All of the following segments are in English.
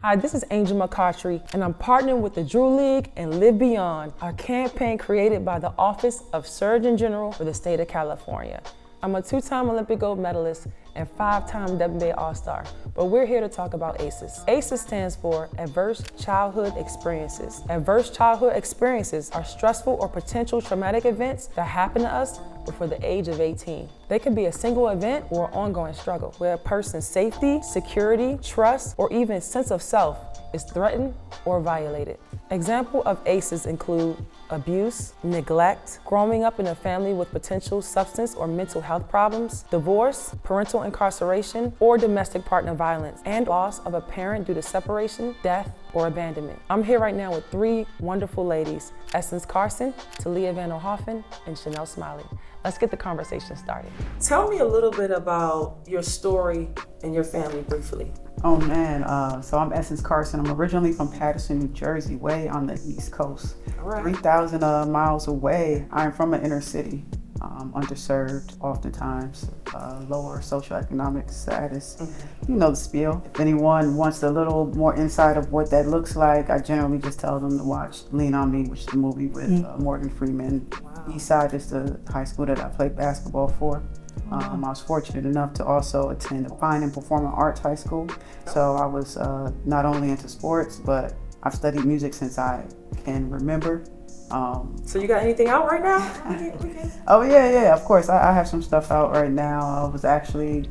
Hi, this is Angel McCoughtry, and I'm partnering with the Drew League and Live Beyond, our campaign created by the Office of Surgeon General for the state of California. I'm a two-time Olympic gold medalist and five-time WNBA All-Star, but we're here to talk about ACEs. ACEs stands for Adverse Childhood Experiences. Adverse childhood experiences are stressful or potential traumatic events that happen to us before the age of 18. They can be a single event or an ongoing struggle where a person's safety, security, trust, or even sense of self is threatened or violated. Examples of ACEs include abuse, neglect, growing up in a family with potential substance or mental health problems, divorce, parental incarceration, or domestic partner violence, and loss of a parent due to separation, death, or abandonment. I'm here right now with three wonderful ladies, Carson, Talia Vonoelhoffen, and Chaniel Smiley. Let's get the conversation started. Tell me a little bit about your story and your family briefly. Oh man, so I'm Carson. I'm originally from Paterson, New Jersey, way on the East Coast. All right. 3,000 miles away. I'm from an inner city, underserved oftentimes, lower socioeconomic status. You know the spiel. If anyone wants a little more insight of what that looks like, I generally just tell them to watch Lean on Me, which is the movie with Morgan Freeman. Wow. Eastside is the high school that I played basketball for. I was fortunate enough to also attend a fine and performing arts high school. So I was not only into sports, but I've studied music since I can remember. So you got anything out right now? Oh yeah, of course. I have some stuff out right now. I was actually,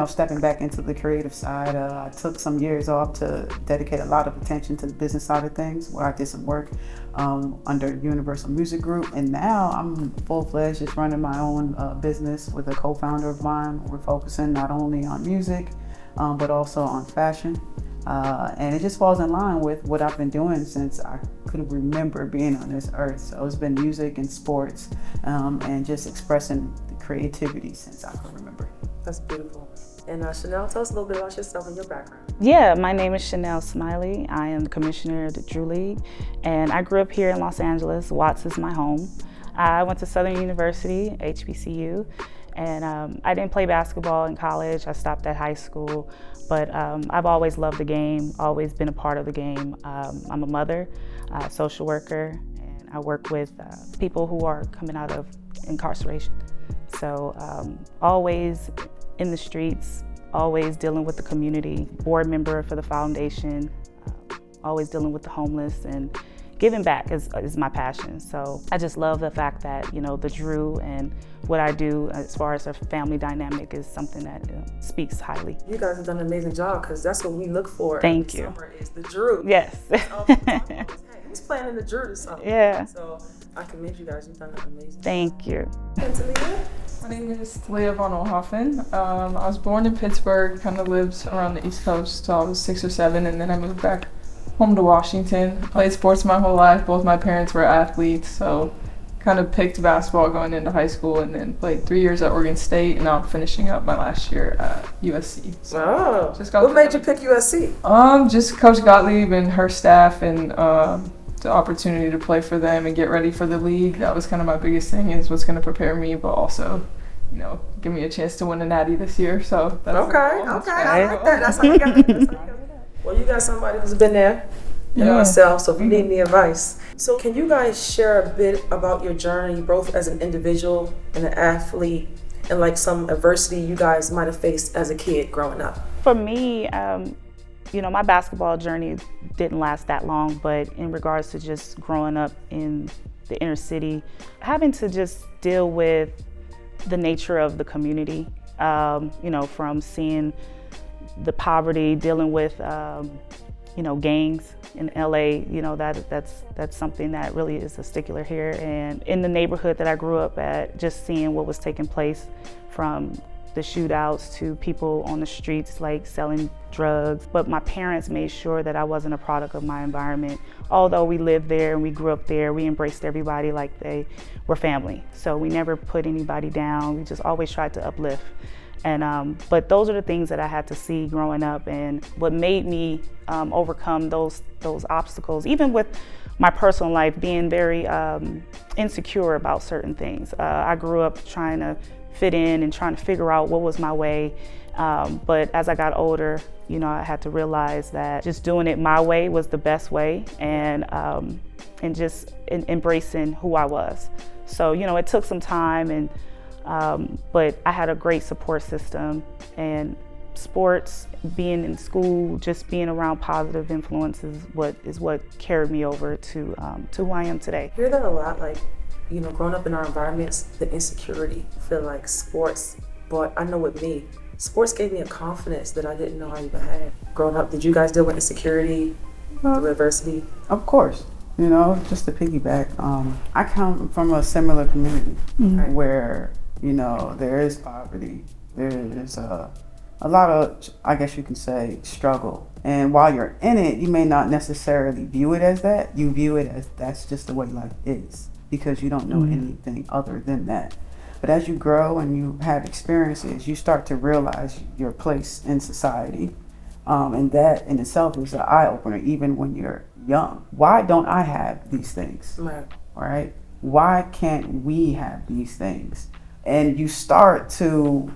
stepping back into the creative side. I took some years off to dedicate a lot of attention to the business side of things, where I did some work under Universal Music Group, and now I'm full-fledged just running my own business with a co-founder of mine. We're focusing not only on music, but also on fashion. And it just falls in line with what I've been doing since I could remember being on this earth. So it's been music and sports, and just expressing the creativity since I can remember. That's beautiful. And Chaniel, tell us a little bit about yourself and your background. Yeah, my name is Chaniel Smiley. I am the commissioner of the Drew League, and I grew up here in Los Angeles. Watts is my home. I went to Southern University, HBCU, and I didn't play basketball in college. I stopped at high school, but I've always loved the game, always been a part of the game. I'm a mother, social worker, and I work with people who are coming out of incarceration. So always in the streets, always dealing with the community, board member for the foundation, always dealing with the homeless, and giving back is my passion. So I just love the fact that, the Drew and what I do as far as a family dynamic is something that speaks highly. You guys have done an amazing job, because that's what we look for. Thank you. Summer is the Drew. Yes. Hey, who's playing in the Drew this summer? Yeah. So I commend you guys. You've done an amazing Thank you. job. Talia? My name is Talia Vonoelhoffen. I was born in Pittsburgh, kind of lived around the East Coast till I was 6 or 7, and then I moved back home to Washington. I played sports my whole life. Both my parents were athletes, so kind of picked basketball going into high school, and then played 3 years at Oregon State, and now I'm finishing up my last year at USC. So just what made you pick USC? Just Coach Gottlieb and her staff, and the opportunity to play for them and get ready for the league. That was kind of my biggest thing, is what's going to prepare me, but also, give me a chance to win a natty this year. So that's Okay, I like that. That's how you got it. Well, you got somebody who's been there, and myself, so if you need any advice. So can you guys share a bit about your journey, both as an individual and an athlete, and like some adversity you guys might have faced as a kid growing up? For me, my basketball journey didn't last that long, but in regards to just growing up in the inner city, having to just deal with the nature of the community, from seeing the poverty, dealing with, gangs in LA, that's something that really is a stickler here. And in the neighborhood that I grew up at, just seeing what was taking place, from the shootouts to people on the streets like selling drugs. But my parents made sure that I wasn't a product of my environment. Although we lived there and we grew up there, we embraced everybody like they were family. So we never put anybody down. We just always tried to uplift. And but those are the things that I had to see growing up, and what made me overcome those obstacles, even with my personal life, being very insecure about certain things. I grew up trying to fit in and trying to figure out what was my way. But as I got older, You know, I had to realize that just doing it my way was the best way, and just embracing who I was. So, you know, it took some time, and but I had a great support system, and sports, being in school, just being around positive influences is what carried me over to who I am today. I hear that a lot, like, you know, growing up in our environments, the insecurity, I feel like sports, but I know with me, sports gave me a confidence that I didn't know I even had. Growing up, did you guys deal with insecurity, through adversity? Of course. You know, just to piggyback, I come from a similar community where, you know, there is poverty, there is a lot of, I guess you can say, struggle. And while you're in it, you may not necessarily view it as that. You view it as that's just the way life is, because you don't know anything other than that. But as you grow and you have experiences, you start to realize your place in society. And that in itself is an eye-opener, even when you're young. Why don't I have these things? Right? Why can't we have these things? And you start to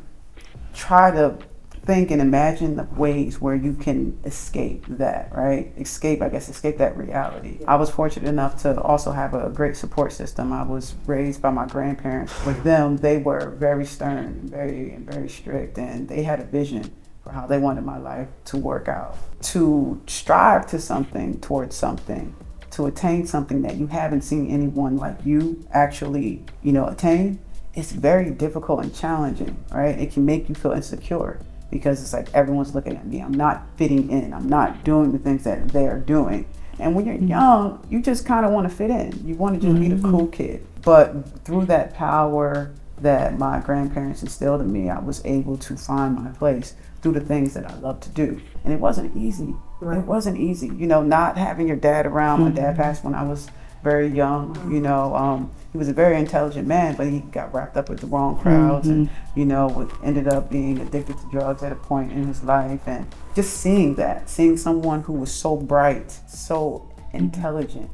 try to think and imagine the ways where you can escape that, right? Escape that reality. I was fortunate enough to also have a great support system. I was raised by my grandparents. With them, they were very stern and very strict, and they had a vision for how they wanted my life to work out. To strive to something, towards something, to attain something that you haven't seen anyone like you actually, you know, attain, it's very difficult and challenging, right? It can make you feel insecure, because it's like everyone's looking at me. I'm not fitting in. I'm not doing the things that they are doing. And when you're young, you just kind of want to fit in. You want to just be the cool kid. But through that power that my grandparents instilled in me, I was able to find my place through the things that I love to do. And it wasn't easy. It wasn't easy. You know, not having your dad around. My dad passed when I was very young. You know, he was a very intelligent man, but he got wrapped up with the wrong crowds and, you know, ended up being addicted to drugs at a point in his life. And just seeing someone who was so bright, so intelligent,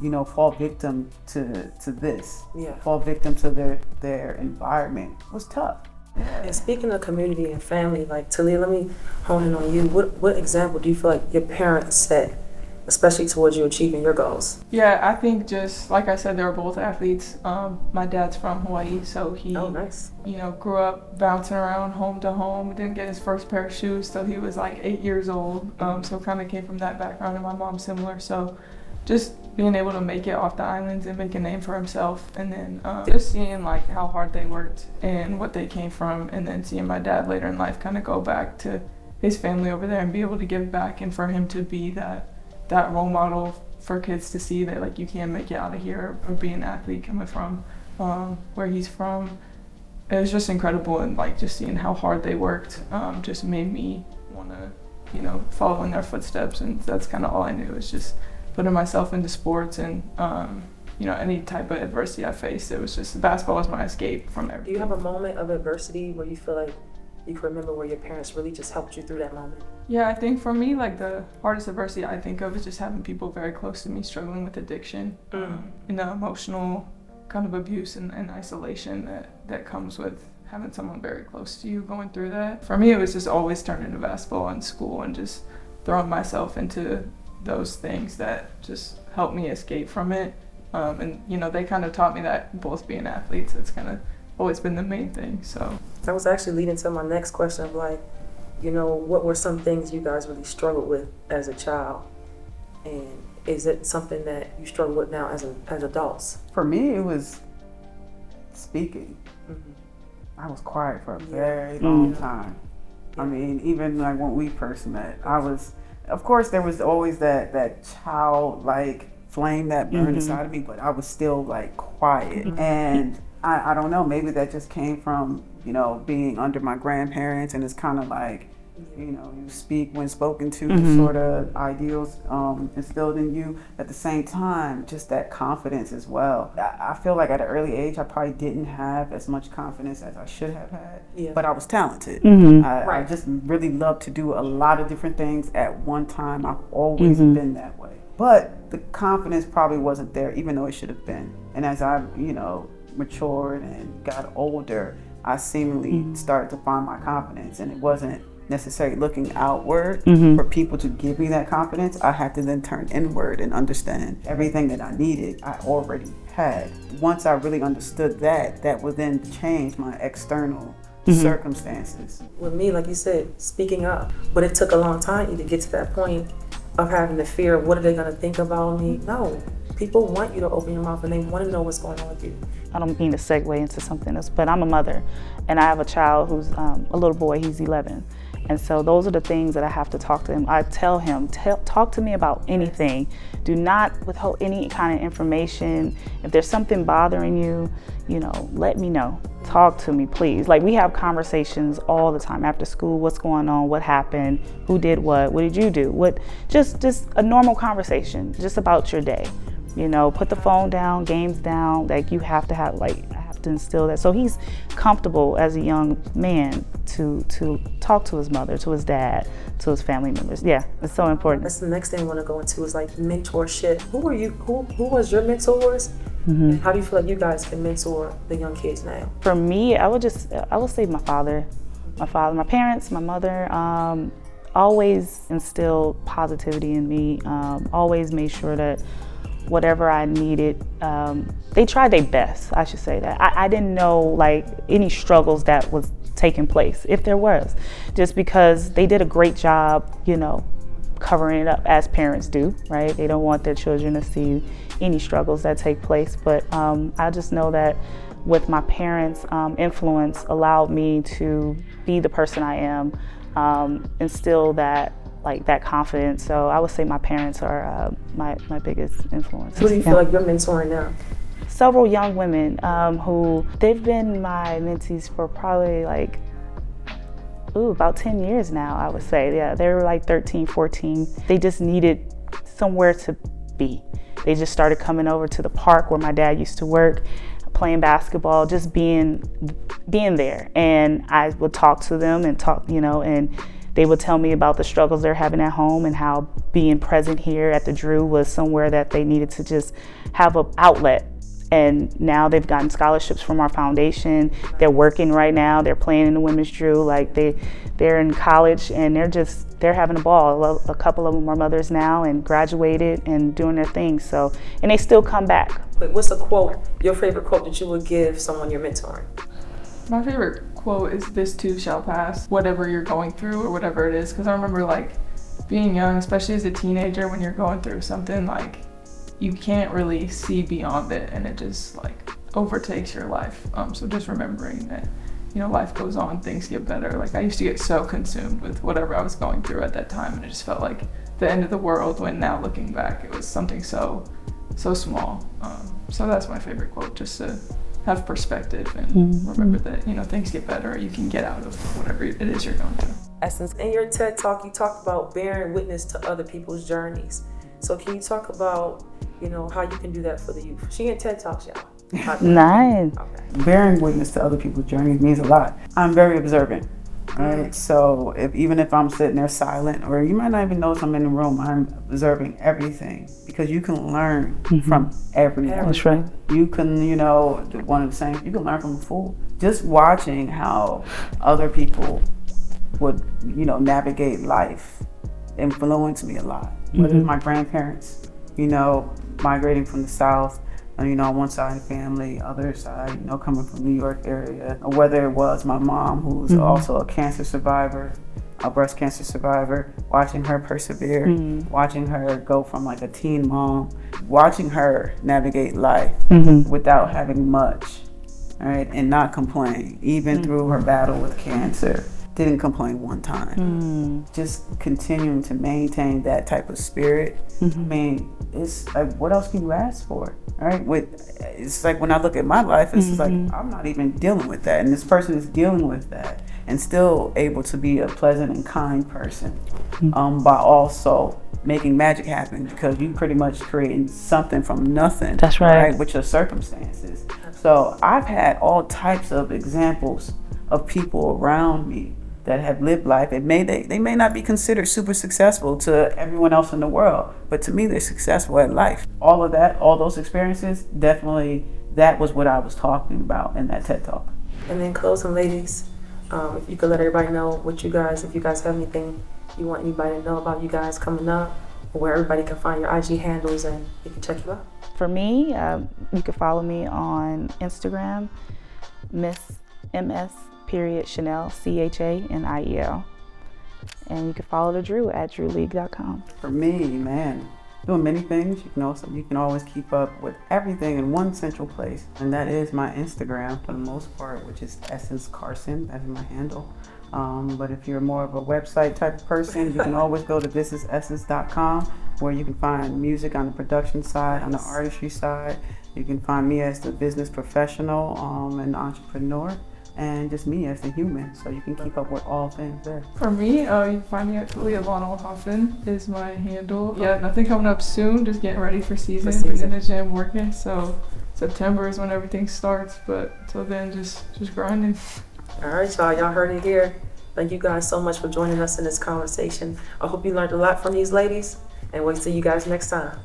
you know, fall victim to this, fall victim to their environment was tough. And speaking of community and family, like, Talia, let me hone in on you. What example do you feel like your parents set, especially towards you achieving your goals? Yeah, I think just like I said, they were both athletes. My dad's from Hawaii, so he, you know, grew up bouncing around home to home. He didn't get his first pair of shoes till he was like 8 years old. So kind of came from that background, and my mom's similar. So just being able to make it off the islands and make a name for himself, and then just seeing like how hard they worked and what they came from, and then seeing my dad later in life kind of go back to his family over there and be able to give back, and for him to be that role model for kids to see that like you can make it out of here or be an athlete coming from where he's from. It was just incredible, and like just seeing how hard they worked just made me want to, you know, follow in their footsteps. And that's kind of all I knew, is just putting myself into sports, and you know, any type of adversity I faced, it was just basketball was my escape from everything. Do you have a moment of adversity where you feel like you can remember where your parents really just helped you through that moment? Yeah, I think for me, like the hardest adversity I think of is just having people very close to me struggling with addiction, and the emotional kind of abuse and isolation that comes with having someone very close to you going through that. For me, it was just always turning to basketball and school, and just throwing myself into those things that just helped me escape from it. And you know, they kind of taught me that both being athletes, it's kind of always been the main thing. So that was actually leading to my next question of like, you know, what were some things you guys really struggled with as a child, and is it something that you struggle with now as adults? For me, it was speaking. I was quiet for a very long time. I mean, even like when we first met, I was, of course, there was always that childlike flame that burned inside of me, but I was still like quiet. And I don't know, maybe that just came from, you know, being under my grandparents, and it's kind of like, you know, you speak when spoken to, the sort of ideals instilled in you. At the same time, just that confidence as well. I feel like at an early age, I probably didn't have as much confidence as I should have had, but I was talented. I just really loved to do a lot of different things at one time. I've always been that way. But the confidence probably wasn't there, even though it should have been. And as I, you know, matured and got older, I seemingly started to find my confidence, and it wasn't necessarily looking outward Mm-hmm. for people to give me that confidence. I had to then turn inward and understand everything that I needed, I already had. Once I really understood that, that would then change my external circumstances. With me, like you said, speaking up. But it took a long time to get to that point of having the fear of what are they going to think about me. No, people want you to open your mouth and they want to know what's going on with you. I don't mean to segue into something else, but I'm a mother and I have a child who's a little boy, he's 11. And so those are the things that I have to talk to him. I tell him, talk to me about anything. Do not withhold any kind of information. If there's something bothering you, let me know. Talk to me, please. Like, we have conversations all the time after school. What's going on? What happened? Who did what? What did you do? Just a normal conversation, just about your day. Put the phone down, games down. Like, you have to have, I have to instill that. So he's comfortable as a young man to talk to his mother, to his dad, to his family members. Yeah, it's so important. That's the next thing I want to go into is like mentorship. Who were you? Who was your mentors? Mm-hmm. And how do you feel like you guys can mentor the young kids now? For me, I would say my father, my parents, my mother. Always instilled positivity in me. Always made sure that whatever I needed, they tried their best. I should say that. I didn't know any struggles that was taking place, if there was, just because they did a great job, covering it up as parents do, right? They don't want their children to see any struggles that take place. But I just know that with my parents' influence allowed me to be the person I am, instill that confidence. So I would say my parents are my biggest influence. Who do you feel like you're mentoring now? Several young women who they've been my mentees for probably about 10 years now, I would say. Yeah, they were 13, 14. They just needed somewhere to be. They just started coming over to the park where my dad used to work, playing basketball, just being there. And I would talk to them and and they would tell me about the struggles they're having at home and how being present here at the Drew was somewhere that they needed to just have an outlet. And now they've gotten scholarships from our foundation. They're working right now. They're playing in the women's Drew. They're in college and they're having a ball. A couple of them are mothers now and graduated and doing their thing. So, and they still come back. But what's a quote, your favorite quote that you would give someone you're mentoring? My favorite quote is, "This too shall pass," whatever you're going through or whatever it is. Because I remember being young, especially as a teenager, when you're going through something, you can't really see beyond it and it just overtakes your life. So just remembering that, life goes on, things get better. I used to get so consumed with whatever I was going through at that time, and it just felt like the end of the world, when now looking back, it was something so small. So that's my favorite quote, just to have perspective and remember that, things get better, you can get out of whatever it is you're going through. Essence, in your TED Talk, you talked about bearing witness to other people's journeys. So can you talk about, how you can do that for the youth? She in TED Talks, y'all. Nice. Okay. Bearing witness to other people's journeys means a lot. I'm very observant. Right? So even if I'm sitting there silent, or you might not even notice I'm in the room, I'm observing everything, because you can learn from everyone. That's right. You can, one of the saying, you can learn from a fool. Just watching how other people would, navigate life influenced me a lot. Whether it's my grandparents, migrating from the South, on one side of the family, other side, coming from New York area, or whether it was my mom, who's also a cancer survivor, a breast cancer survivor, watching her persevere, watching her go from a teen mom, watching her navigate life without having much, right, and not complain, even through her battle with cancer. Didn't complain one time. Just continuing to maintain that type of spirit. I mean, it's what else can you ask for, right? It's when I look at my life, it's I'm not even dealing with that, and this person is dealing with that, and still able to be a pleasant and kind person, by also making magic happen, because you pretty much creating something from nothing. That's right. With your circumstances. So I've had all types of examples of people around me that have lived life, and they may not be considered super successful to everyone else in the world, but to me they're successful at life. All of that, all those experiences, definitely that was what I was talking about in that TED Talk. And then closing, ladies, If you could let everybody know what you guys, if you guys have anything you want anybody to know about you guys coming up, or where everybody can find your IG handles and they can check you out. For me, you can follow me on Instagram, Miss MS Chaniel, Chaniel. And you can follow the Drew at drewleague.com. For me, man, doing many things. You can always keep up with everything in one central place, and that is my Instagram for the most part, which is Essence Carson. That is my handle. But if you're more of a website type of person, you can always go to thisisessence.com, where you can find music on the production side, on the artistry side. You can find me as the business professional and entrepreneur, and just me as the human. So you can keep up with all things there. For me, you can find me at Talia Vonoelhoffen is my handle. Yeah, nothing coming up soon, just getting ready for season. Been in the gym working, so September is when everything starts, but until then, just grinding. All right, y'all heard it here. Thank you guys so much for joining us in this conversation. I hope you learned a lot from these ladies, and we'll see you guys next time.